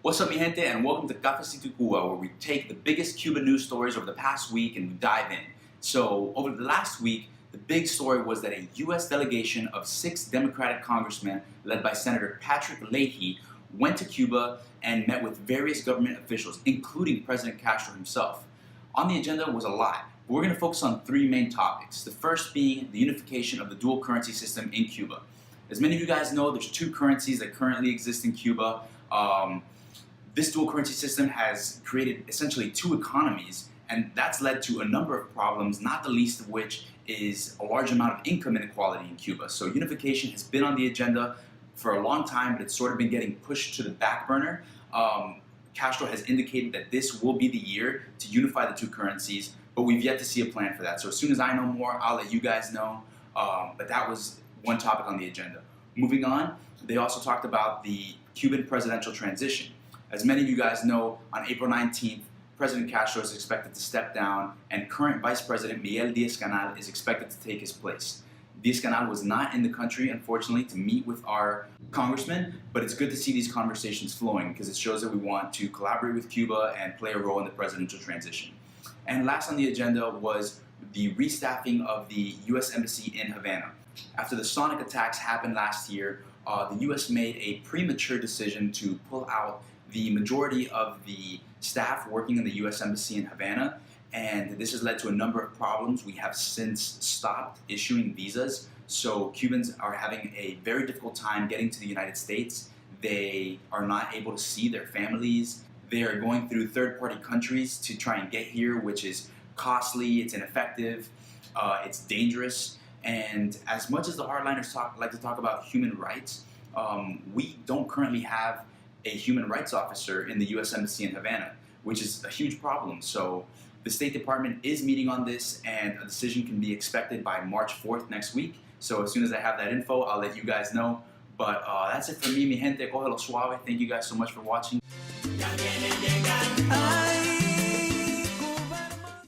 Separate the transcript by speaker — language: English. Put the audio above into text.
Speaker 1: What's up, mi gente, and welcome to Cafecito, Cuba, where we take the biggest Cuban news stories over the past week and we dive in. So, over the last week, the big story was that a U.S. delegation of 6 Democratic congressmen, led by Senator Patrick Leahy, went to Cuba and met with various government officials, including President Castro himself. On the agenda was a lot, but we're going to focus on 3 main topics. The first being the unification of the dual currency system in Cuba. As many of you guys know, there's 2 currencies that currently exist in Cuba. This dual currency system has created essentially 2 economies, and that's led to a number of problems, not the least of which is a large amount of income inequality in Cuba. So unification has been on the agenda for a long time, but it's sort of been getting pushed to the back burner. Castro has indicated that this will be the year to unify the 2 currencies, but we've yet to see a plan for that. So as soon as I know more, I'll let you guys know. But that was one topic on the agenda. Moving on, they also talked about the Cuban presidential transition. As many of you guys know, on April 19th, President Castro is expected to step down, and current Vice President Miguel Diaz-Canel is expected to take his place. Diaz-Canel was not in the country, unfortunately, to meet with our congressman, but it's good to see these conversations flowing because it shows that we want to collaborate with Cuba and play a role in the presidential transition. And last on the agenda was the restaffing of the U.S. Embassy in Havana. After the sonic attacks happened last year, the U.S. made a premature decision to pull out the majority of the staff working in the U.S. Embassy in Havana, and this has led to a number of problems. We have since stopped issuing visas, so Cubans are having a very difficult time getting to the United States. They are not able to see their families. They are going through third-party countries to try and get here, which is costly, it's ineffective, it's dangerous, and as much as the hardliners like to talk about human rights, we don't currently have a human rights officer in the U.S. Embassy in Havana, which is a huge problem. So the State Department is meeting on this, and a decision can be expected by March 4th next week. So as soon as I have that info, I'll let you guys know. But that's it for me, mi gente. Cógelo suave. Thank you guys so much for watching.